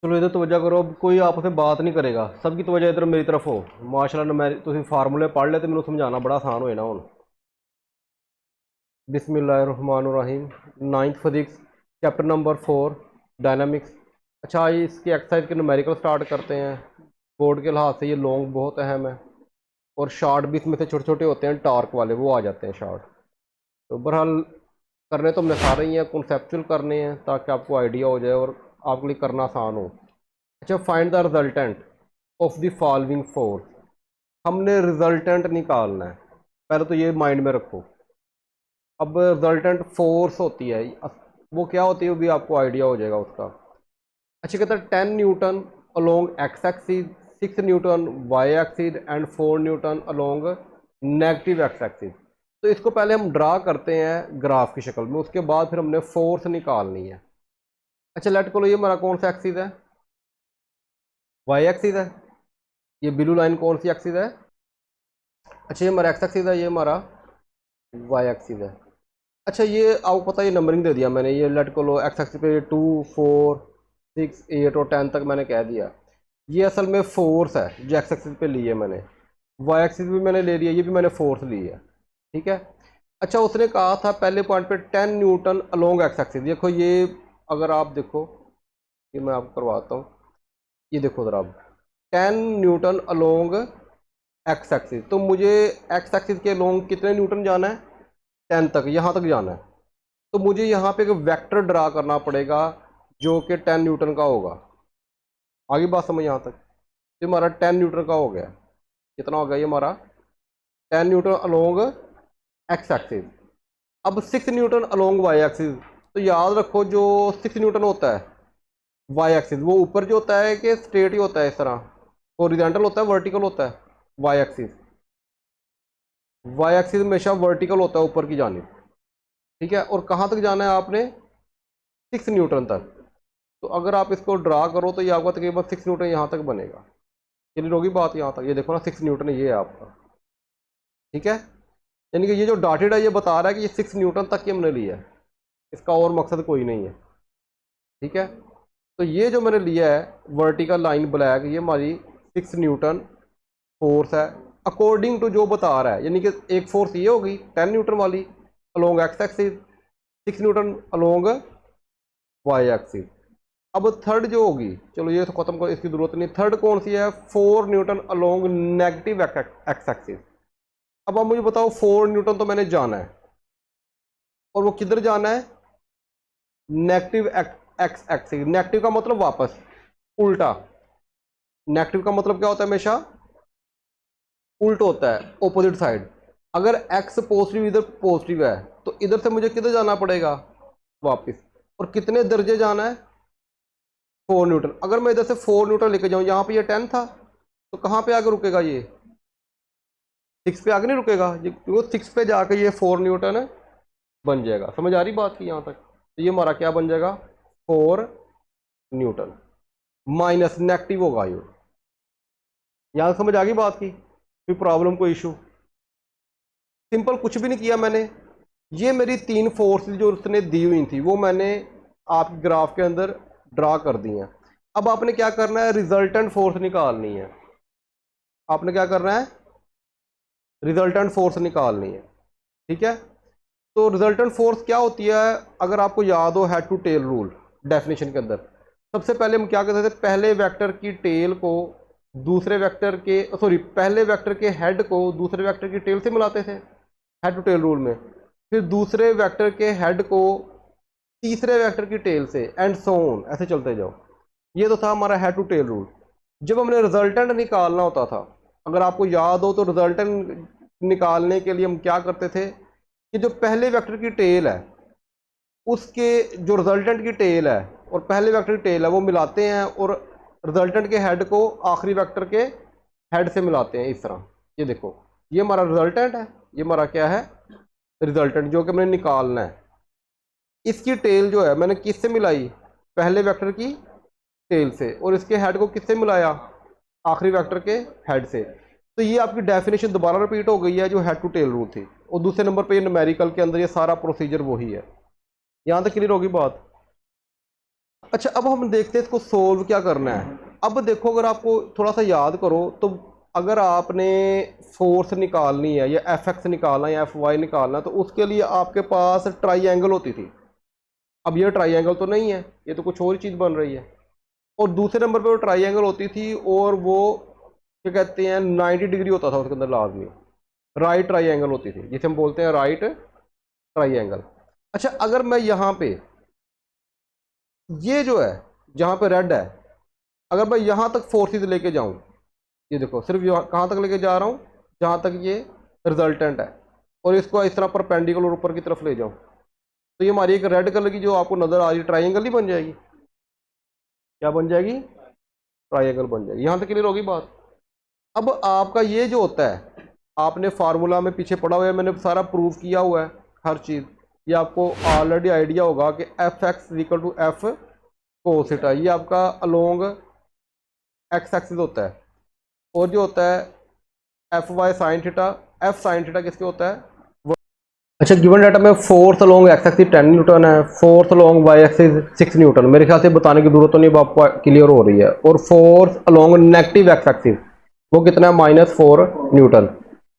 चलो इधर तवज्जो करो, अब कोई आपस में बात नहीं करेगा, सबकी तवज्जो इधर मेरी तरफ हो। माशाल्लाह मैं तुम फार्मूले पढ़ ले तो मैंने समझाना बड़ा आसान होए ना हुन। बिस्मिल्लाहिर्रहमानिर्रहीम। Ninth physics chapter number 4 dynamics. अच्छा ये इसकी एक्सरसाइज के न्यूमेरिकल स्टार्ट करते हैं। बोर्ड के लिहाज से ये लॉन्ग बहुत अहम है और शार्ट भी इसमें से छोटे छोटे होते हैं, टार्क वाले वो आ जाते हैं शार्ट। तो बहरहाल करने तो हमने सारे ही हैं, कॉन्सेप्चुअल करने हैं ताकि आपको आइडिया हो जाए और आपके लिए करना आसान हो। अच्छा, find the resultant of the following force. हमने रिजल्टेंट निकालना है, पहले तो ये माइंड में रखो। अब रिजल्टेंट फोर्स होती है, वो क्या होती है वो भी आपको आइडिया हो जाएगा उसका। अच्छा, कहता है 10 newton along x axis, 6 newton y axis and 4 newton along negative x axis. तो इसको पहले हम ड्रा करते हैं ग्राफ की शक्ल में, उसके बाद फिर हमने फोर्स निकालनी है। अच्छा लेट को लो, ये हमारा कौन सा एक्सिस है? वाई एक्सिस है। ये ब्लू लाइन कौन सी एक्सिस है? अच्छा ये हमारा एक्स एक्सिस है, ये हमारा वाई एक्सिस है। अच्छा ये आपको पता है, ये नंबरिंग दे दिया मैंने, ये लेट को लो एक्स एक्सिस पे 2 4 6 8 और 10 तक मैंने कह दिया। ये असल में फोर्स है जो एक्स एक्सिस पे ली है मैंने, वाई एक्सिस भी मैंने ले लिया, ये भी मैंने फोर्स ली है। ठीक है। अच्छा उसने कहा था पहले पॉइंट पे 10 न्यूटन अलोंग एक्स एक्सिस। देखो ये अगर आप देखो, ये मैं आपको करवाता हूँ, ये देखो ज़रा आप 10 न्यूटन अलोंग एक्स एक्सिस। तो मुझे एक्स एक्सिस के अलोंग कितने न्यूटन जाना है? 10 तक, यहाँ तक जाना है। तो मुझे यहाँ पे एक वेक्टर ड्रा करना पड़ेगा जो कि 10 न्यूटन का होगा। आगे बात समझ यहाँ तक? तो हमारा 10 न्यूटन का हो गया। कितना हो गया ये हमारा? 10 न्यूटन अलोंग एक्स एक्सिस। अब 6 न्यूटन अलोंग वाई एक्सिस। तो याद रखो जो 6 न्यूटन होता है वाई एक्सिस, वो ऊपर जो होता है कि स्ट्रेट ही होता है, इस तरह हॉरिजॉन्टल होता है वर्टिकल होता है? वाई एक्सिस, वाई एक्सिस हमेशा वर्टिकल होता है ऊपर की जानिब। ठीक है। और कहाँ तक जाना है आपने? 6 न्यूटन तक। तो अगर आप इसको ड्रा करो तो ये आपका तकरीबन 6 न्यूटन यहाँ तक बनेगा। क्लियर होगी बात यहाँ तक? ये देखो ना 6 न्यूटन ये है आपका। ठीक है। यानी कि ये जो डॉटेड है ये बता रहा है कि ये 6 न्यूटन तक ही हमने लिया है, इसका और मकसद कोई नहीं है। ठीक है। तो ये जो मैंने लिया है वर्टिकल लाइन ब्लैक, ये हमारी 6 न्यूटन फोर्स है अकॉर्डिंग टू जो बता रहा है। यानी कि एक फोर्स ये होगी 10 न्यूटन वाली along x axis, 6 newton along Y axis. अब थर्ड जो होगी, चलो ये तो खत्म कर, इसकी जरूरत नहीं। थर्ड कौन सी है? 4 newton along negative x axis. अब आप मुझे बताओ 4 न्यूटन तो मैंने जाना है, और वो किधर जाना है? Negative x axis. नेगेटिव का मतलब वापस उल्टा। नेगेटिव का मतलब क्या होता है? हमेशा उल्टा होता है, ऑपोजिट साइड। अगर एक्स पॉजिटिव इधर पॉजिटिव है तो इधर से मुझे किधर जाना पड़ेगा? वापस। और कितने दर्जे जाना है? 4 न्यूटन। अगर मैं इधर से 4 न्यूटन लेके जाऊं, यहाँ पे ये 10 था, तो कहाँ पे आगे रुकेगा? ये 6 पे आगे नहीं रुकेगा, क्योंकि 6 पे जाके ये 4 न्यूटन बन जाएगा। समझ आ रही बात की यहाँ तक? तो ये हमारा क्या बन जाएगा? 4 न्यूटन माइनस नेगेटिव होगा ये। यहाँ समझ आ गई बात की? कोई प्रॉब्लम, कोई इशू? सिंपल, कुछ भी नहीं किया मैंने। ये मेरी 3 फोर्स जो उसने दी हुई थी वो मैंने आपके ग्राफ के अंदर ड्रा कर दी हैं। अब आपने क्या करना है? रिजल्टेंट फोर्स निकालनी है। आपने क्या करना है? रिजल्टेंट फोर्स निकालनी है। ठीक है। तो रिजल्टेंट फोर्स क्या होती है? अगर आपको याद हो head to tail rule definition के अंदर, सबसे पहले हम क्या करते थे? पहले वेक्टर की टेल को दूसरे वेक्टर के, सॉरी, पहले वेक्टर के हेड को दूसरे वेक्टर की टेल से मिलाते थे हेड टू टेल रूल में। फिर दूसरे वेक्टर के हेड को तीसरे वेक्टर की टेल से, एंड सो ऑन, ऐसे चलते जाओ। ये तो था हमारा हेड टू टेल रूल। जब हमने रिजल्टेंट निकालना होता था, अगर आपको याद हो, तो रिजल्टेंट निकालने के लिए हम क्या करते थे कि जो पहले वेक्टर की टेल है उसके, जो रिजल्टेंट की टेल है और पहले वेक्टर की टेल है, वो मिलाते हैं और रिजल्टेंट के हेड को आखिरी वेक्टर के हेड से मिलाते हैं, इस तरह। ये देखो, ये हमारा रिजल्टेंट है, ये हमारा क्या है? रिजल्टेंट, जो कि मैंने निकालना है। इसकी टेल जो है मैंने किससे मिलाई? पहले वेक्टर की टेल से। और इसके हेड को किससे मिलाया? आखिरी वेक्टर के हेड से। तो ये आपकी डेफिनेशन दोबारा रिपीट हो गई है जो हेड टू टेल रूल थी। और दूसरे नंबर पे ये न्यूमेरिकल के अंदर ये सारा प्रोसीजर वही है। यहाँ तक क्लियर होगी बात? अच्छा, अब हम देखते हैं इसको सोल्व क्या करना है। अब देखो, अगर आपको थोड़ा सा याद करो तो अगर आपने फोर्स निकालनी है या एफ एक्स निकालना है या एफ वाई निकालना है तो उसके लिए आपके पास ट्राइंगल होती थी। अब ये ट्राइंगल तो नहीं है, ये तो कुछ और ही चीज़ बन रही है। और दूसरे नंबर पे वो ट्राइंगल होती थी और वो क्या कहते हैं 90 डिग्री होता था उसके अंदर लाजमी। राइट ट्राइंगल होती थी जिसे हम बोलते हैं राइट ट्राइंगल। अच्छा, अगर मैं यहाँ पे ये जो है जहाँ पे रेड है, अगर मैं यहाँ तक फोर्सेस लेके जाऊँ, ये देखो सिर्फ यहाँ कहाँ तक लेके जा रहा हूँ जहाँ तक ये रिजल्टेंट है, और इसको इस तरह परपेंडिकुलर ऊपर की तरफ ले जाऊँ, तो ये हमारी एक रेड कलर की जो आपको नजर आ रही है ट्राइंगल ही बन जाएगी। क्या बन जाएगी? ट्राइंगल बन जाएगी। यहाँ तक क्लियर होगी बात। अब आपका ये जो होता है, आपने फार्मूला में पीछे पढ़ा हुआ है, मैंने सारा प्रूव किया हुआ है हर चीज़। ये आपको ऑलरेडी आइडिया होगा कि F X equal to F cos theta, ये आपका अलोंग एक्स एक्सिस होता है। और जो होता है F Y sine theta, F sine theta किसके होता है? अच्छा, गिवन डाटा में force along x axis 10 newton है, force along Y axis 6 newton. मेरे ख्याल से बताने की जरूरत तो नहीं, आपको क्लियर हो रही है। और fourth along negative x axis वो कितना है? -4 न्यूटन।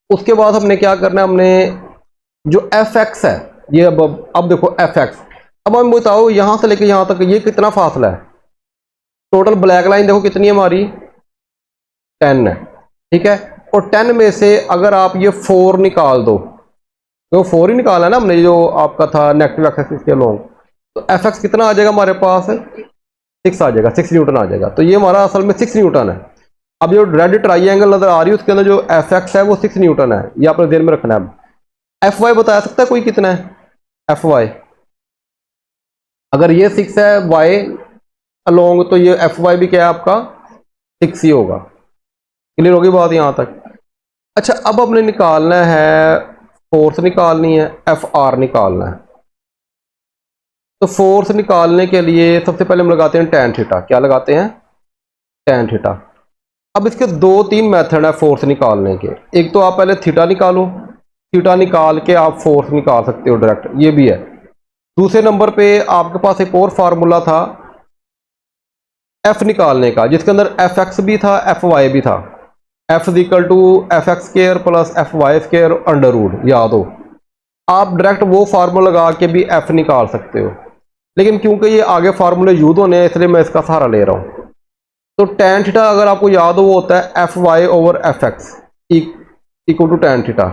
उसके बाद हमने क्या करना है, हमने जो एफ एक्स है ये अब देखो एफ एक्स, अब हम बताओ यहाँ से लेके यहाँ तक ये कितना फासला है? टोटल ब्लैक लाइन देखो कितनी है हमारी, 10 है। ठीक है, और 10 में से अगर आप ये 4 निकाल दो, तो 4 ही निकाला है ना हमने जो आपका था नेगेटिव एक्सिस के लॉन्ग, तो एफ एक्स कितना आ जाएगा हमारे पास? 6 आ जाएगा, 6 न्यूटन आ जाएगा। तो ये हमारा असल में 6 न्यूटन है। अब जो रेड ट्राइंगल नजर आ रही है उसके अंदर जो एफ एक्स है वो 6 न्यूटन है, ये आपने ध्यान में रखना है। एफ वाई बता सकता है कोई कितना है? एफ वाई अगर ये 6 है वाई अलोंग, तो ये एफ वाई भी क्या है आपका? 6 ही होगा। क्लियर होगी बात यहाँ तक? अच्छा, अब हमने निकालना है फोर्स निकालनी है, एफ आर निकालना है। तो फोर्स निकालने के लिए सबसे पहले हम लगाते हैं टैन थीटा। क्या लगाते हैं? Tan theta. अब इसके 2-3 मेथड है फोर्स निकालने के। एक तो आप पहले थीटा निकालो, थीटा निकाल के आप फोर्स निकाल सकते हो डायरेक्ट, ये भी है। दूसरे नंबर पे आपके पास एक और फार्मूला था एफ निकालने का, जिसके अंदर एफ एक्स भी था एफ वाई भी था। F is equal to F X square plus F Y square under root, याद हो। आप डायरेक्ट वो फार्मूला लगा के भी एफ निकाल सकते हो, लेकिन क्योंकि ये आगे फार्मूले यूज होने हैं इसलिए मैं इसका सहारा ले रहा हूँ। तो टैन थीटा अगर आपको याद हो वो होता है F Y over F X equal to tan theta.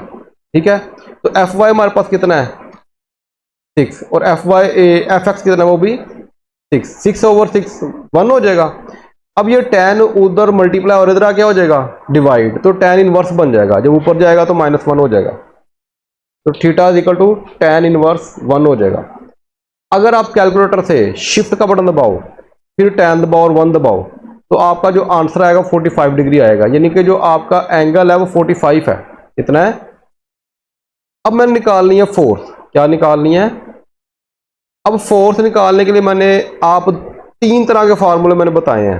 ठीक है, तो एफ वाई हमारे पास कितना है? 6, और एफ एक्स कितना है? वो भी 6। 6 ओवर 6 1 हो जाएगा। अब ये टैन उधर मल्टीप्लाई और इधर क्या हो जाएगा? डिवाइड, तो टैन इनवर्स बन जाएगा। जब ऊपर जाएगा तो -1 हो जाएगा, तो theta is equal to tan inverse 1 हो जाएगा। अगर आप कैलकुलेटर से शिफ्ट का बटन दबाओ फिर टैन दबाओ और 1 दबाओ, तो आपका जो आंसर आएगा 45 डिग्री आएगा, यानी कि जो आपका एंगल है वो 45 है। कितना है? अब मैंने निकालनी है फोर्स। क्या निकालनी है? अब फोर्स निकालने के लिए मैंने आप 3 तरह के फार्मूले मैंने बताए हैं।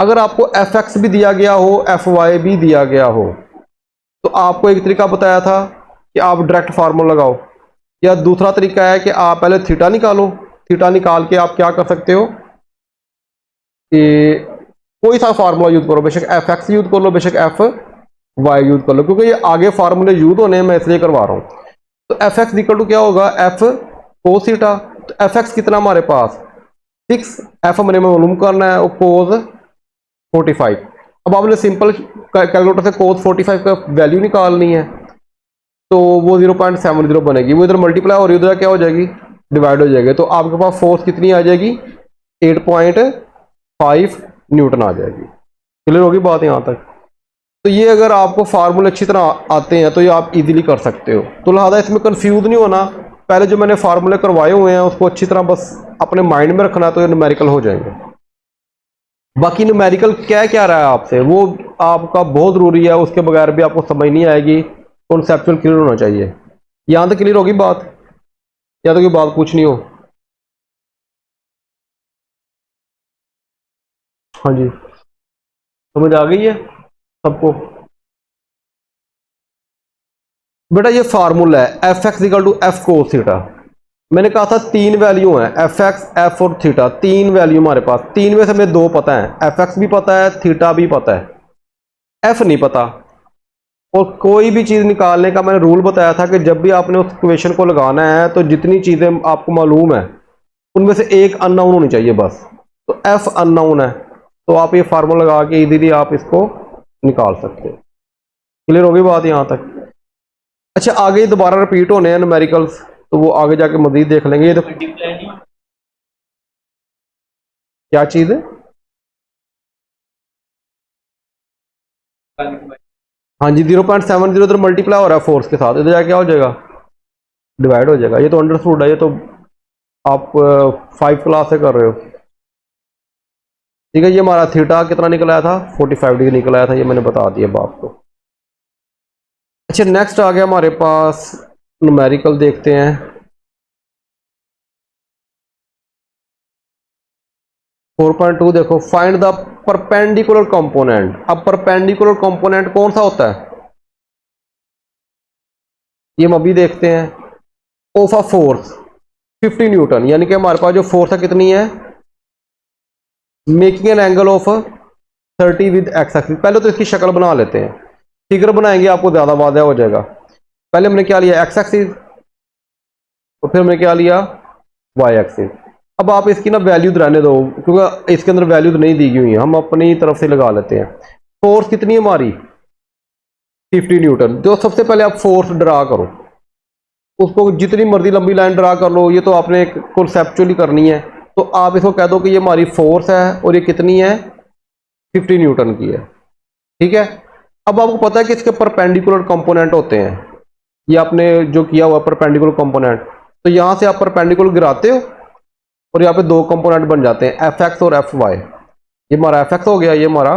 अगर आपको एफ एक्स भी दिया गया हो, एफ वाई भी दिया गया हो, तो आपको एक तरीका बताया था कि आप डायरेक्ट फार्मूला लगाओ, या दूसरा तरीका है कि आप पहले थीटा निकालो। थीटा निकाल के आप क्या कर सकते हो कि कोई सा फार्मूला यूज करो, बेशक एफ एक्स यूज कर लो, बेशक एफ वाई यूज कर लो, क्योंकि ये आगे फार्मूले यूज होने हैं मैं इसलिए करवा रहा हूँ। तो एफ एक्स इक्वल टू क्या होगा? F cos theta. तो एफ एक्स कितना हमारे पास? 6। एफ हमने मालूम करना है, कोस 45। अब आपने सिंपल कैलकुलेटर से कोस 45 का वैल्यू निकालनी है, तो वो 0.70 बनेगी। वो इधर मल्टीप्लाई हो रही है, उधर क्या हो जाएगी? डिवाइड हो जाएगी। तो आपके पास फोर्स कितनी आ जाएगी? 8.5 न्यूटन आ जाएगी। क्लियर होगी बात यहाँ तक? तो ये अगर आपको फार्मूले अच्छी तरह आते हैं तो ये आप इजीली कर सकते हो। तो लिहाजा इसमें कंफ्यूज नहीं होना, पहले जो मैंने फार्मूले करवाए हुए हैं उसको अच्छी तरह बस अपने माइंड में रखना, तो ये न्यूमेरिकल हो जाएंगे। बाकी न्यूमेरिकल क्या क्या रहा है आपसे वो आपका बहुत ज़रूरी है, उसके बगैर भी आपको समझ नहीं आएगी। कॉन्सेप्चुअल क्लियर होना चाहिए। यहाँ तक क्लियर होगी बात, या तो कोई बात पूछनी हो? हाँ जी, समझ आ गई है सबको? बेटा ये फार्मूला है F X equal to F cos theta. मैंने कहा था तीन वैल्यू हैं, एफ एक्स, एफ और थीटा, तीन वैल्यू हमारे पास। तीन में से हमें दो पता है, एफ एक्स भी पता है, थीटा भी पता है, एफ नहीं पता। और कोई भी चीज़ निकालने का मैंने रूल बताया था कि जब भी आपने उस इक्वेशन को लगाना है तो जितनी चीज़ें आपको मालूम है उनमें से एक अननोन होनी चाहिए बस। तो एफ अननोन है, तो आप ये फार्मूला लगा के इजीली आप इसको निकाल सकते हो। क्लियर होगी बात यहाँ तक? अच्छा, आगे दोबारा रिपीट होने हैं न्यूमेरिकल्स, तो वो आगे जाके मजीद देख लेंगे। ये तो क्या चीज़ है? हाँ जी, 0.70 इधर मल्टीप्लाई हो रहा है फोर्स के साथ, इधर जाके क्या हो जाएगा? डिवाइड हो जाएगा। ये तो अंडरस्टूड है, ये तो आप 5 क्लास से कर रहे हो। ठीक है, ये हमारा थीटा कितना निकल आया था? 45 डिग्री निकल आया था, ये मैंने बता दिया बाप को। अच्छा, नेक्स्ट आ गया हमारे पास न्यूमेरिकल, देखते हैं। 4.2 देखो, फाइंड द परपेंडिकुलर कंपोनेंट। अब परपेंडिकुलर कंपोनेंट कौन सा होता है ये हम अभी देखते हैं। ऑफ अ फोर्स 50 न्यूटन, यानी कि हमारे पास जो फोर्स है कितनी है? Making an angle of 30 with x axis. पहले तो इसकी शक्ल बना लेते हैं, फिगर बनाएंगे आपको ज़्यादा वाज़ह हो जाएगा। पहले हमने क्या लिया? एक्स एक्सिस, और फिर हमने क्या लिया? Y axis. अब आप इसकी ना वैल्यू रहने दो, क्योंकि इसके अंदर वैल्यू तो नहीं दी हुई है, हम अपनी तरफ से लगा लेते हैं। फोर्स कितनी है हमारी? 50 न्यूटन। तो सबसे पहले आप फोर्स ड्रा करो, उसको जितनी मर्जी लंबी लाइन ड्रा कर लो, ये तो आपने कॉन्सेप्चुअली करनी है। तो आप इसको कह दो कि ये हमारी फोर्स है और ये कितनी है? 50 न्यूटन की है। ठीक है, अब आपको पता है कि इसके परपेंडिकुलर कंपोनेंट होते हैं, ये आपने जो किया हुआ परपेंडिकुलर कंपोनेंट। तो यहाँ से आप परपेंडिकुलर गिराते हो और यहाँ पे दो कंपोनेंट बन जाते हैं, एफ एक्स और एफ वाई। ये हमारा एफ एक्स हो गया, ये हमारा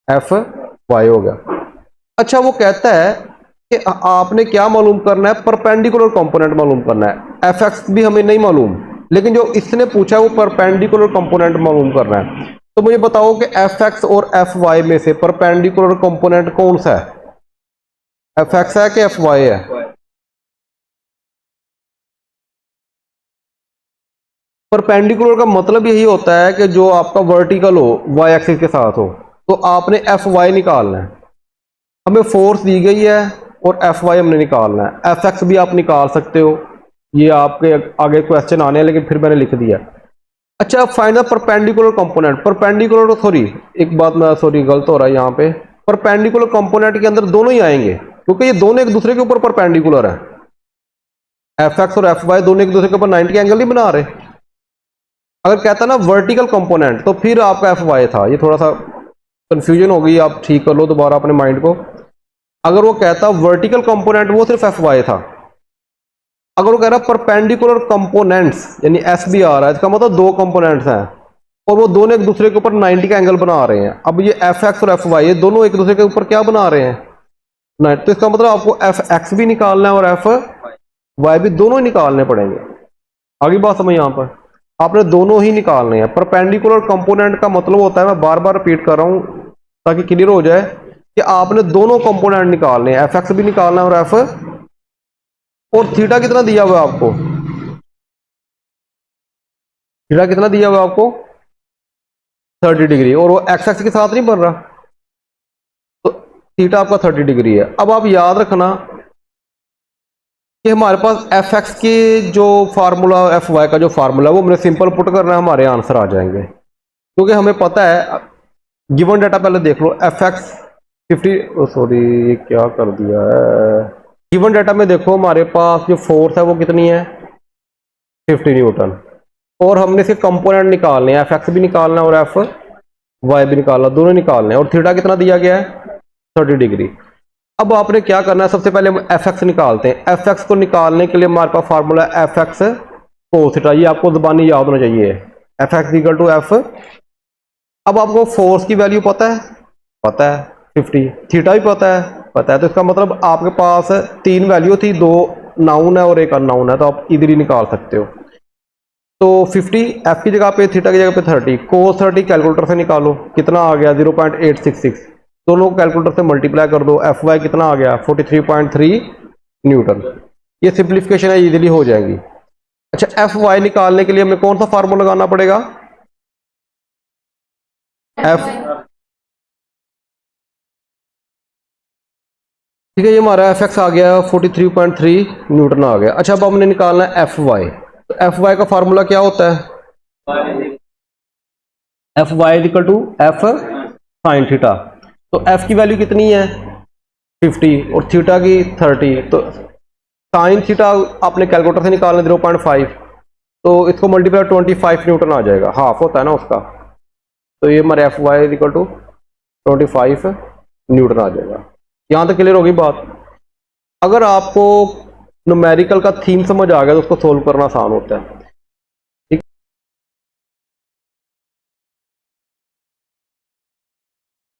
एफ वाई हो गया। अच्छा, वो कहता है कि आपने क्या मालूम करना है? परपेंडिकुलर कंपोनेंट मालूम करना है। एफ एक्स भी हमें नहीं मालूम, लेकिन जो इसने पूछा है वो परपेंडिकुलर कंपोनेंट मालूम करना है। तो मुझे बताओ कि एफ एक्स और एफ वाई में से परपेंडिकुलर कंपोनेंट कौन सा है? एफ एक्स है कि एफ वाई है? परपेंडिकुलर का मतलब यही होता है कि जो आपका वर्टिकल हो, वाई एक्सिस के साथ हो। तो आपने एफ वाई निकालना है। हमें फोर्स दी गई है और एफ वाई हमने निकालना है। एफ एक्स भी आप निकाल सकते हो, ये आपके आगे क्वेश्चन आने हैं, लेकिन फिर मैंने लिख दिया। अच्छा, find the perpendicular component. Perpendicular, sorry एक बात मैं, सॉरी गलत हो रहा है यहाँ पे। परपेंडिकुलर कंपोनेंट के अंदर दोनों ही आएंगे, क्योंकि ये दोनों एक दूसरे के ऊपर परपेंडिकुलर है। एफ एक्स और एफ वाई दोनों एक दूसरे के ऊपर 90 के एंगल नहीं बना रहे। अगर कहता ना वर्टिकल कंपोनेंट, तो फिर आपका एफ वाई था। ये थोड़ा सा कंफ्यूजन हो गई, आप ठीक कर लो दोबारा अपने माइंड को। अगर वो कहता वर्टिकल कंपोनेंट, वो सिर्फ एफ वाई था। अगर वो कह रहा परपेंडिकुलर कंपोनेंट्स, यानी एस बी आ रहा है, इसका मतलब दो कंपोनेंट्स हैं और वो दोनों एक दूसरे के ऊपर 90 का एंगल बना रहे हैं। अब ये एफ एक्स और एफ वाई, ये दोनों एक दूसरे के ऊपर क्या बना रहे हैं? 90। तो इसका मतलब आपको एफ एक्स भी निकालना है और एफ वाई भी, दोनों ही निकालने पड़ेंगे। आगे बात समझ, यहाँ पर आपने दोनों ही निकालने हैं। परपेंडिकुलर कंपोनेंट का मतलब होता है, मैं बार बार रिपीट कर रहा हूं ताकि क्लियर हो जाए, कि आपने दोनों कंपोनेंट निकालने हैं, एफ एक्स भी निकालना है और एफ। और थीटा कितना दिया हुआ है आपको? थीटा कितना दिया हुआ है आपको? 30 डिग्री, और वो एक्स एक्स के साथ नहीं बन रहा, तो थीटा आपका 30 डिग्री है। अब आप याद रखना कि हमारे पास एफ एक्स के जो फार्मूला, एफ वाई का जो फार्मूला, वो मैंने सिंपल पुट करना है, हमारे आंसर आ जाएंगे। क्योंकि हमें पता है, गिवन डाटा पहले देख लो। एफ एक्स 50, सॉरी क्या कर दिया है, गिवन डाटा में देखो हमारे पास जो फोर्स है वो कितनी है? 50 न्यूटन। और हमने इसके कंपोनेंट निकालने हैं, एफ एक्स भी निकालना है और एफ वाई भी निकालना, दोनों निकालने हैं। और थीटा कितना दिया गया है? 30 डिग्री। अब आपने क्या करना है? सबसे पहले हम एफ एक्स निकालते हैं। एफ एक्स को निकालने के लिए हमारे पास formula F X cos theta, ये आपको ज़बानी याद होना चाहिए, F X equal to F. अब आपको फोर्स की वैल्यू पता है? पता है 50। थीटा भी पता है? पता है। तो इसका मतलब आपके पास तीन वैल्यू थी, दो नाउन है और एक अननाउन है, तो आप इधर ही निकाल सकते हो। तो 50 एफ की जगह पे, थीटा की जगह पे 30, कोस 30 कैलकुलेटर से निकालो, कितना आ गया? 0.866। दोनों कैलकुलेटर से मल्टीप्लाई कर दो, एफ वाई कितना आ गया? 43.3 न्यूटन। ये सिंप्लीफिकेशन है, इजीली हो जाएंगी। अच्छा, एफ वाई निकालने के लिए हमें कौन सा फार्मूला लगाना पड़ेगा? एफ, ठीक है, ये हमारा एफ एक्स आ गया 43.3 न्यूटन आ गया। अच्छा, अब हमने निकालना है एफ वाई। तो एफ वाई का फार्मूला क्या होता है? F Y equal to F sine theta. तो एफ की वैल्यू कितनी है? 50 और थीटा की 30। तो साइन थीटा आपने कैलकुलेटर से निकालना 0.5, तो इसको मल्टीप्लाई 25 न्यूटन आ जाएगा, हाफ होता है ना उसका। तो ये हमारे F Y equal to 25 newton आ जाएगा। यहाँ तक क्लियर होगी बात? अगर आपको न्यूमेरिकल का थीम समझ आ गया तो उसको सोल्व करना आसान होता है।